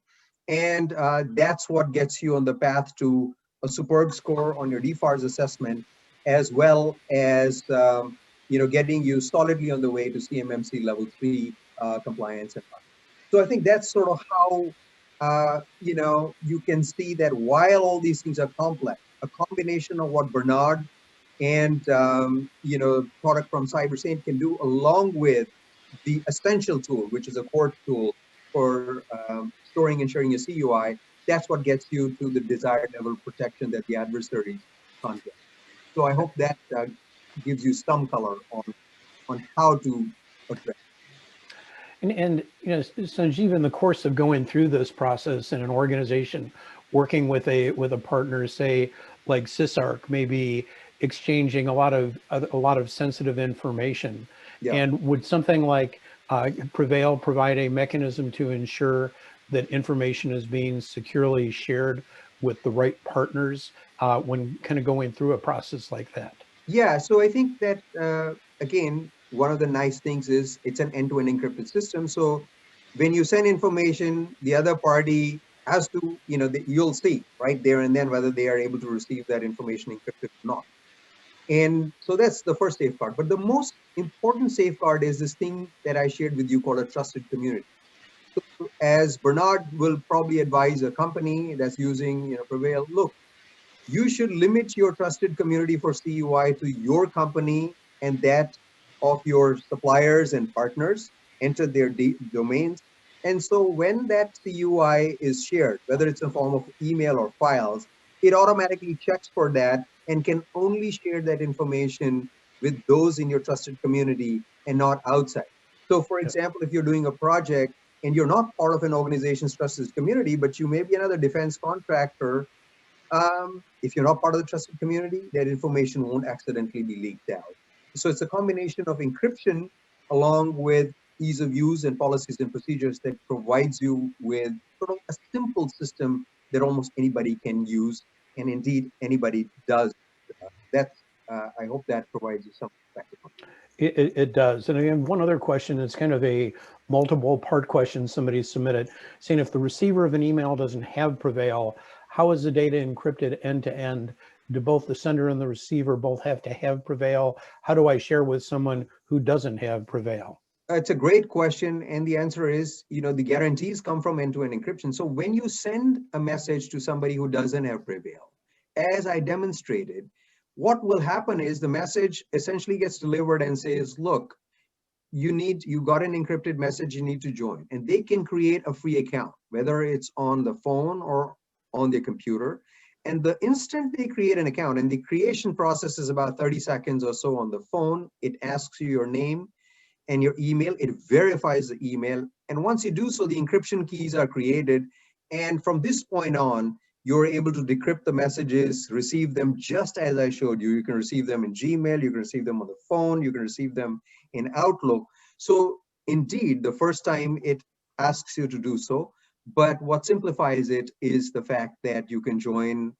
and that's what gets you on the path to a superb score on your DFARS assessment, as well as getting you solidly on the way to CMMC level 3 compliance. So I think that's sort of how you can see that while all these things are complex, a combination of what Bernard and product from CyberSaint can do, along with the essential tool, which is a core tool for storing and sharing your CUI, that's what gets you to the desired level of protection that the adversaries can't get. So I hope that gives you some color on how to address. And Sanjeev, in the course of going through this process in an organization, working with a partner, say like CISARC may be exchanging a lot of sensitive information. Yeah. And would something like Prevail provide a mechanism to ensure that information is being securely shared with the right partners when kind of going through a process like that? Yeah, so I think that, again, one of the nice things is it's an end-to-end encrypted system. So when you send information, the other party has to, you'll see right there and then whether they are able to receive that information encrypted or not. And so that's the first safeguard. But the most important safeguard is this thing that I shared with you called a trusted community. So as Bernard will probably advise a company that's using Prevail, look, you should limit your trusted community for CUI to your company and that of your suppliers and partners. Enter their domains. And so when that CUI is shared, whether it's in form of email or files, it automatically checks for that and can only share that information with those in your trusted community and not outside. So for example, if you're doing a project and you're not part of an organization's trusted community, but you may be another defense contractor, if you're not part of the trusted community, that information won't accidentally be leaked out. So it's a combination of encryption along with ease of use and policies and procedures that provides you with sort of a simple system that almost anybody can use, and indeed anybody does. I hope that provides you some perspective on that. It does. And again, one other question, it's kind of a multiple part question somebody submitted, saying if the receiver of an email doesn't have Prevail, how is the data encrypted end to end? Do both the sender and the receiver both have to have Prevail? How do I share with someone who doesn't have Prevail? It's a great question. And the answer is, the guarantees come from end-to-end encryption. So when you send a message to somebody who doesn't have Prevail, as I demonstrated, what will happen is the message essentially gets delivered and says, look, you got an encrypted message, you need to join. And they can create a free account, whether it's on the phone or on their computer. And the instant they create an account, and the creation process is about 30 seconds or so on the phone, it asks you your name and your email, it verifies the email. And once you do so, the encryption keys are created. And from this point on, you're able to decrypt the messages, receive them just as I showed you. You can receive them in Gmail, you can receive them on the phone, you can receive them in Outlook. So indeed, the first time it asks you to do so, but what simplifies it is the fact that you can join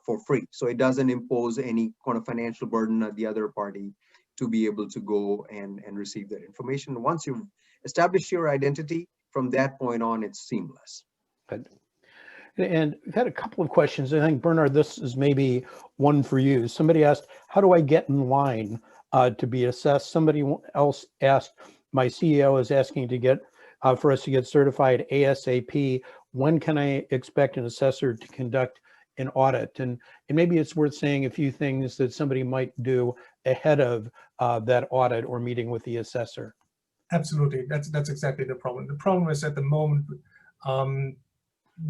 for free. So it doesn't impose any kind of financial burden on the other party to be able to go and receive that information. Once you've established your identity, from that point on, it's seamless. Good. And we've had a couple of questions. I think, Bernard, this is maybe one for you. Somebody asked, how do I get in line to be assessed? Somebody else asked, my CEO is asking to get for us to get certified ASAP. When can I expect an assessor to conduct an audit? And maybe it's worth saying a few things that somebody might do ahead of that audit or meeting with the assessor. Absolutely, that's exactly the problem. The problem is at the moment,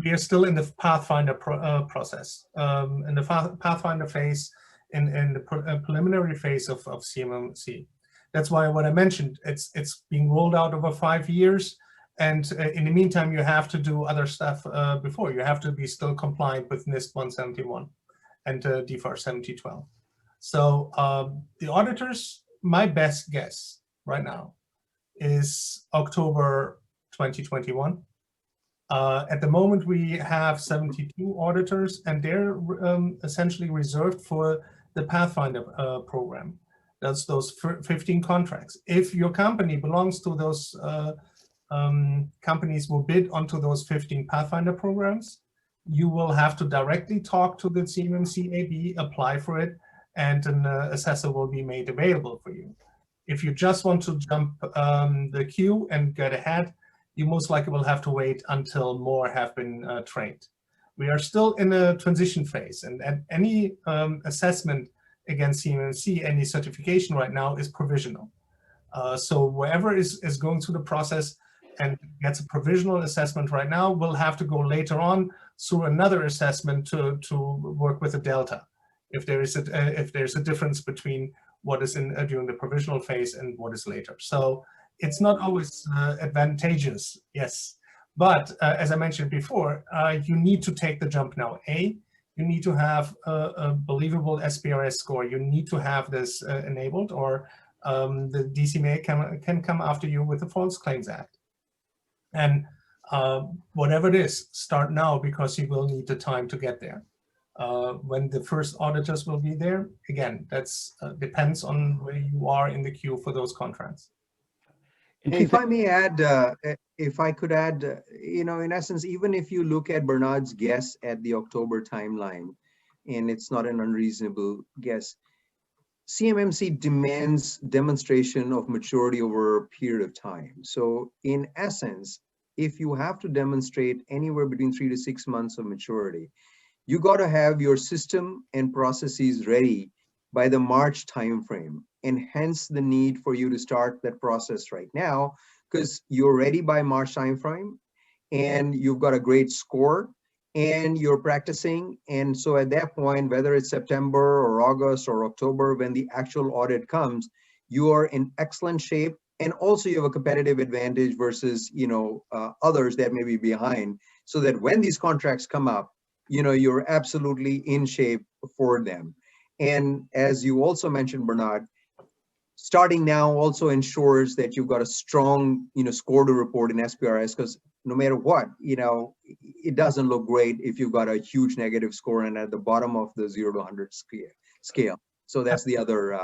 we are still in the Pathfinder process, in the Pathfinder phase, in the preliminary phase of CMMC. That's why what I mentioned, it's being rolled out over 5 years. And in the meantime, you have to do other stuff before. You have to be still compliant with NIST 171 and DFAR 7012. So the auditors, my best guess right now is October 2021. At the moment, we have 72 auditors, and they're essentially reserved for the Pathfinder program. That's those 15 contracts. If your company belongs to those companies will bid onto those 15 Pathfinder programs, you will have to directly talk to the CMMC AB, apply for it, and an assessor will be made available for you. If you just want to jump the queue and get ahead, you most likely will have to wait until more have been trained. We are still in a transition phase, and any assessment against CMMC, any certification right now is provisional. So whoever is going through the process and gets a provisional assessment right now will have to go later on through another assessment to work with a delta, if there's a difference between what is in during the provisional phase and what is later. So it's not always advantageous, yes. But as I mentioned before, you need to take the jump now. A, you need to have a believable SPRS score. You need to have this enabled, or the DCMA can come after you with the False Claims Act. And whatever it is, start now, because you will need the time to get there. When the first auditors will be there, again, that's depends on where you are in the queue for those contracts. If I may add, if I could add, you know, in essence, even if you look at Bernard's guess at the October timeline, and it's not an unreasonable guess, CMMC demands demonstration of maturity over a period of time. So in essence, if you have to demonstrate anywhere between 3 to 6 months of maturity, you got to have your system and processes ready by the March timeframe, and hence the need for you to start that process right now, because you're ready by March timeframe and you've got a great score and you're practicing. And so at that point, whether it's September or August or October, when the actual audit comes, you are in excellent shape. And also you have a competitive advantage versus, you know, others that may be behind, so that when these contracts come up, you know, you're absolutely in shape for them. And as you also mentioned, Bernard, starting now also ensures that you've got a strong, you know, score to report in SPRS, because no matter what, you know, it doesn't look great if you've got a huge negative score and at the bottom of the 0 to 100 scale. So that's the other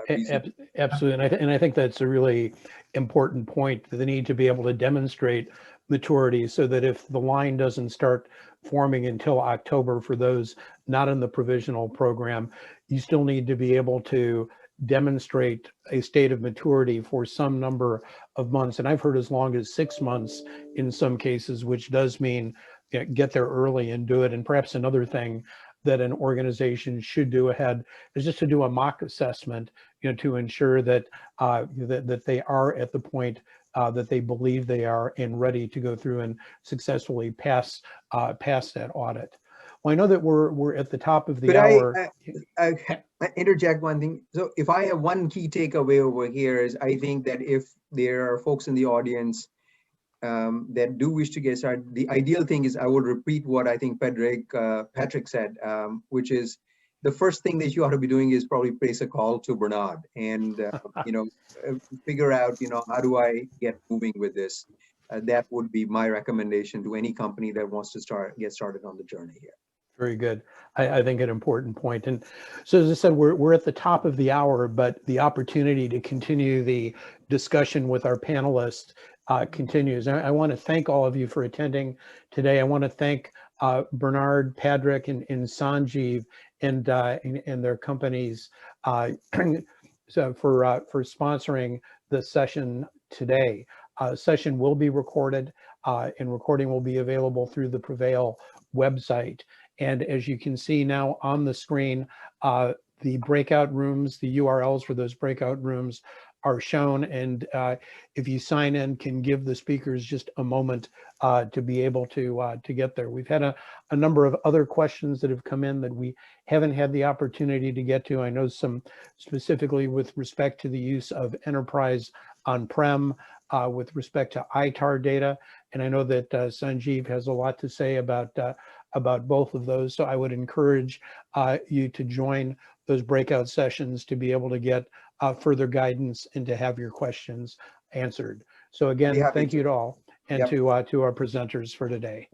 reason. Absolutely, and I think that's a really important point, the need to be able to demonstrate maturity, so that if the line doesn't start forming until October for those not in the provisional program, you still need to be able to demonstrate a state of maturity for some number of months. And I've heard as long as 6 months in some cases, which does mean, you know, get there early and do it. And perhaps another thing that an organization should do ahead is just to do a mock assessment, you know, to ensure that that they are at the point that they believe they are and ready to go through and successfully pass that audit. Well, I know that we're at the top of the hour. I interject one thing. So if I have one key takeaway over here, is I think that if there are folks in the audience that do wish to get started, the ideal thing is, I would repeat what I think Patrick said, which is the first thing that you ought to be doing is probably place a call to Bernard and you know, figure out, you know, how do I get moving with this? That would be my recommendation to any company that wants to get started on the journey here. Very good. I think an important point. And so, as I said, we're at the top of the hour, but the opportunity to continue the discussion with our panelists continues. I want to thank all of you for attending today. I want to thank Bernard, Patrick, and Sanjeev and their companies so for sponsoring the session today. Session will be recorded, and recording will be available through the Prevail website. And as you can see now on the screen, the breakout rooms, the URLs for those breakout rooms are shown. And if you sign in, can give the speakers just a moment to be able to get there. We've had a number of other questions that have come in that we haven't had the opportunity to get to. I know some specifically with respect to the use of enterprise on-prem, with respect to ITAR data. And I know that Sanjeev has a lot to say about both of those. So I would encourage you to join those breakout sessions to be able to get further guidance and to have your questions answered. So again, thank you to all, and to our presenters for today.